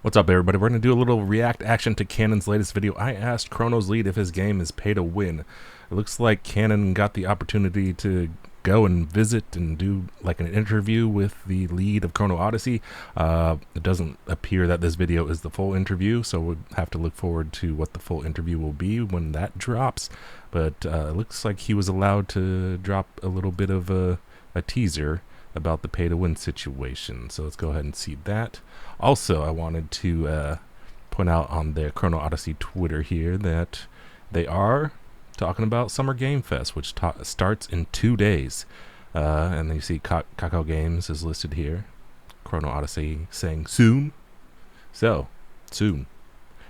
What's up, everybody? We're going to do a little react action to Canon's latest video. I asked Chrono's lead if his game is pay to win. It looks like Canon got the opportunity to go and visit and do like an interview with the lead of Chrono Odyssey. It doesn't appear that this video is the full interview, so we'll have to look forward to what the full interview will be when that drops. But it looks like he was allowed to drop a little bit of a teaser about the pay to win situation, so let's go ahead and see that. Also, I wanted to point out on their Chrono Odyssey Twitter here that they are talking about Summer Game Fest, which starts in 2 days, and then you see Kakao Games is listed here. Chrono Odyssey saying soon, so soon.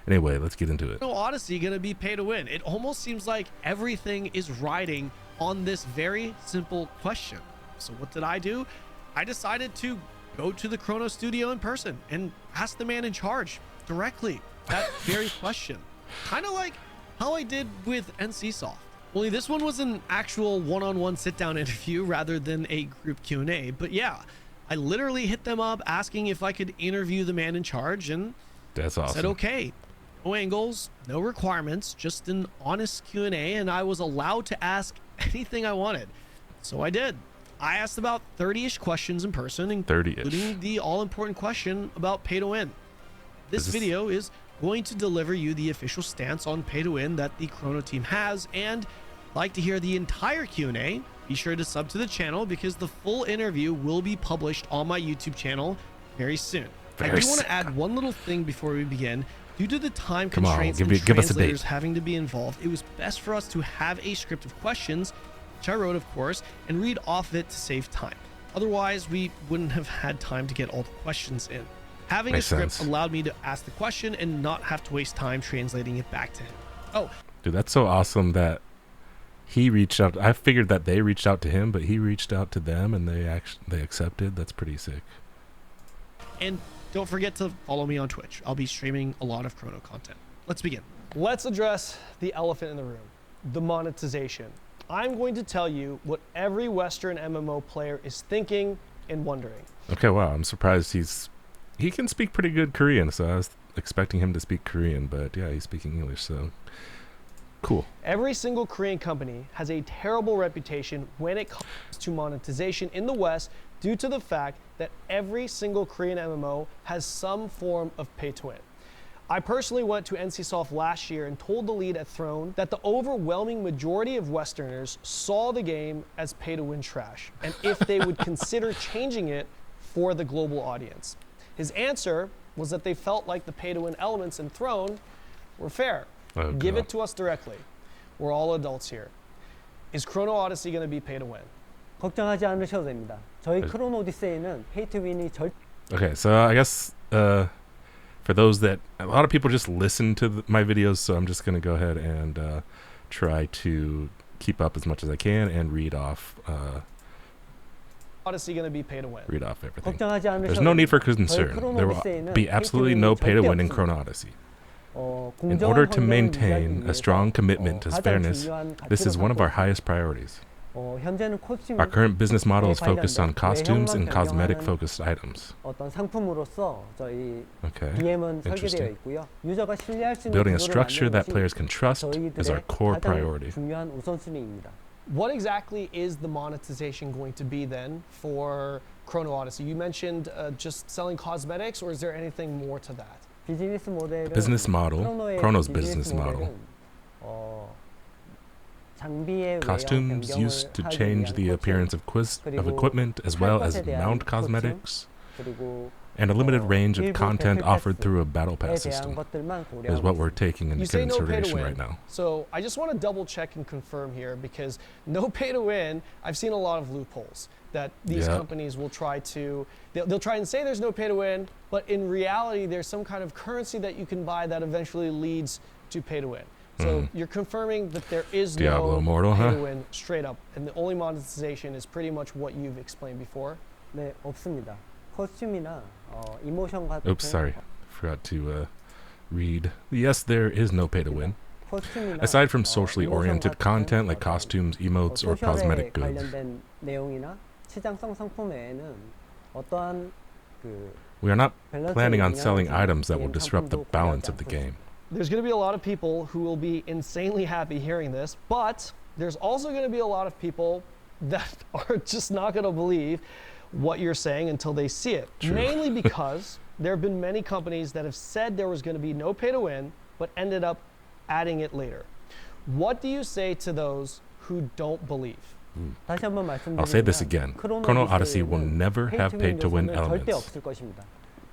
Anyway, let's get into it. Chrono Odyssey gonna be pay to win? It almost seems like everything is riding on this very simple question. So what did I do? I decided to go to the Chrono studio in person and ask the man in charge directly that very question. Kind of like how I did with NCSoft. Only this one was an actual one-on-one sit-down interview rather than a group Q&A. But yeah, I literally hit them up asking if I could interview the man in charge, and that's awesome. Said okay. No angles, no requirements, just an honest Q&A, and I was allowed to ask anything I wanted. So I did. I asked about 30-ish questions in person, including the all-important question about pay to win. This video is going to deliver you the official stance on pay to win that the Chrono team has, and like to hear the entire Q&A, be sure to sub to the channel because the full interview will be published on my YouTube channel very soon. I do want to add one little thing before we begin. Due to the time constraints and translators having to be involved, it was best for us to have a script of questions, which I wrote, of course, and read off of it to save time. Otherwise, we wouldn't have had time to get all the questions in. Having a script allowed me to ask the question and not have to waste time translating it back to him. Oh, dude, that's so awesome that he reached out. I figured that they reached out to him, but he reached out to them and they accepted. That's pretty sick. And don't forget to follow me on Twitch. I'll be streaming a lot of Chrono content. Let's begin. Let's address the elephant in the room, the monetization. I'm going to tell you what every Western MMO player is thinking and wondering. Okay, wow, I'm surprised he can speak pretty good Korean, so I was expecting him to speak Korean, but yeah, he's speaking English, so cool. Every single Korean company has a terrible reputation when it comes to monetization in the West due to the fact that every single Korean MMO has some form of pay to win. I personally went to NCSoft last year and told the lead at Throne that the overwhelming majority of Westerners saw the game as pay-to-win trash, and if they would consider changing it for the global audience. His answer was that they felt like the pay-to-win elements in Throne were fair. Oh, Give it to us directly. We're all adults here. Is Chrono Odyssey going to be pay-to-win? 걱정하지 않으셔도 됩니다. 저희 크로노 오디세이는 페이투윈이 Okay, so I guess for those that a lot of people just listen to my videos, so I'm just going to go ahead and try to keep up as much as I can and read off Odyssey going to be pay to win? Read off everything. There's no need for concern. There will be absolutely no pay to win in Chrono Odyssey. In order to maintain a strong commitment to fairness, this is one of our highest priorities. Our current business model is focused on costumes and cosmetic-focused items. Okay, interesting. Building a structure that players can trust is our core priority. What exactly is the monetization going to be then for Chrono Odyssey? You mentioned just selling cosmetics, or is there anything more to that? Business model, Chrono's business model. Costumes used to change the appearance of equipment, as well as mount cosmetics, and a limited range of content offered through a battle pass system is what we're taking into consideration right now. So I just want to double check and confirm here, because no pay to win, I've seen a lot of loopholes that these companies will try to, they'll try and say there's no pay to win, but in reality there's some kind of currency that you can buy that eventually leads to pay to win. So you're confirming that there is no pay to win straight up, and the only monetization is pretty much what you've explained before? 네, 없습니다. 코스튬이나 이모션 같은. Oops, sorry. Forgot to read. Yes, there is no pay to win. Aside from socially oriented content like costumes, emotes, or cosmetic goods. 관련된 내용이나 시장성 상품 외에는 어떠한 We are not 밸런스에 planning on 영향을 selling 주는 items that will 게임 disrupt the 상품도 balance 고려하지 of the 않고 game. There's going to be a lot of people who will be insanely happy hearing this, but there's also going to be a lot of people that are just not going to believe what you're saying until they see it. True. Mainly because there have been many companies that have said there was going to be no pay to win, but ended up adding it later. What do you say to those who don't believe? 다시 한번 말씀드리면 I'll say this again. Chrono Odyssey will never have pay-to-win 절대 elements. 없을 것입니다.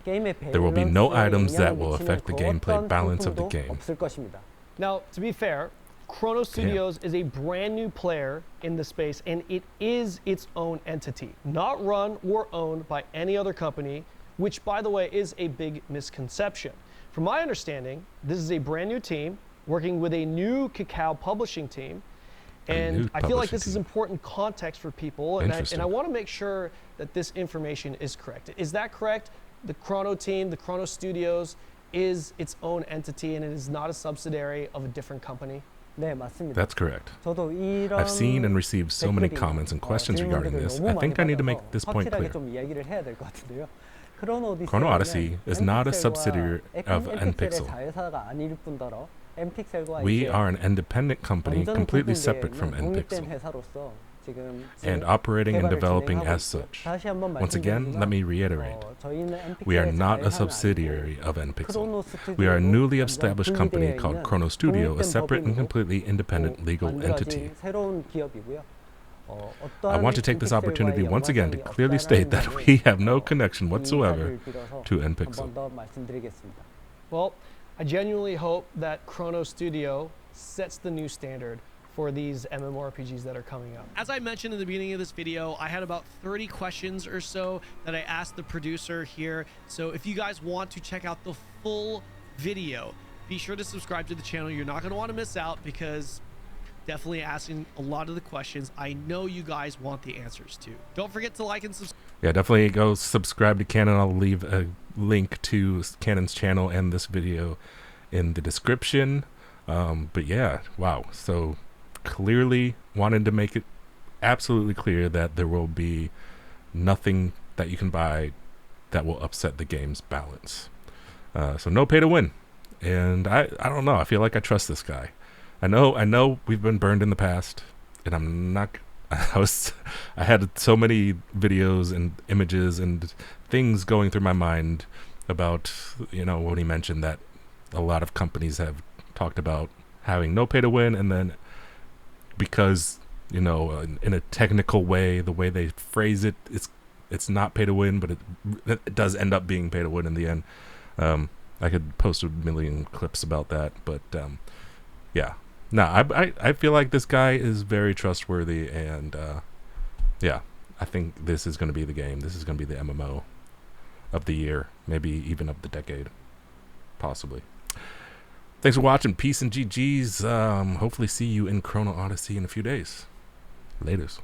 게임의 There will be no 밸런스에 items that 영향을 will 미치는 affect the 그 gameplay 어떤 balance of the 상품도 game. 없을 것입니다. Now, to be fair, Chrono Studios is a brand new player in the space, and it is its own entity, not run or owned by any other company, which, by the way, is a big misconception. From my understanding, this is a brand new team working with a new Cacao publishing team, and I feel like this is important context for people, and I want to make sure that this information is correct. Is that correct? The Chrono team, the Chrono Studios, is its own entity, and it is not a subsidiary of a different company? 네, 맞습니다. That's correct. 저도 이런 I've seen and received so many comments and questions regarding this. I think I need to make this point clear. 좀 이야기를 해야 될 것 같은데요. Chrono Odyssey is not a subsidiary of NPixel. 자회사가 아닐 뿐더러 We are an independent company completely separate from NPixel and operating and developing as such. Once again, let me reiterate. We are not a subsidiary of NPixel. We are a newly established company called Chrono Studio, a separate and completely independent legal entity. I want to take this opportunity once again to clearly state that we have no connection whatsoever to NPixel. Well, I genuinely hope that Chrono Studio sets the new standard for these MMORPGs that are coming up. As I mentioned in the beginning of this video, I had about 30 questions or so that I asked the producer here. So if you guys want to check out the full video, be sure to subscribe to the channel. You're not going to want to miss out because definitely asking a lot of the questions I know you guys want the answers to. Don't forget to like and subscribe. Yeah, definitely go subscribe to Canon. I'll leave a link to Canon's channel and this video in the description. But yeah, wow. So clearly wanted to make it absolutely clear that there will be nothing that you can buy that will upset the game's balance. So no pay to win. And I don't know. I feel like I trust this guy. I know we've been burned in the past, and I'm not. I had so many videos and images and things going through my mind about, you know, when he mentioned that a lot of companies have talked about having no pay to win, and then because, you know, in a technical way, the way they phrase it, it's not pay to win, but it does end up being pay to win in the end. I could post a million clips about that, but yeah. No, I feel like this guy is very trustworthy, and yeah, I think this is going to be the game. This is going to be the MMO of the year, maybe even of the decade, possibly. Thanks for watching. Peace and GG's. Hopefully see you in Chrono Odyssey in a few days. Laters.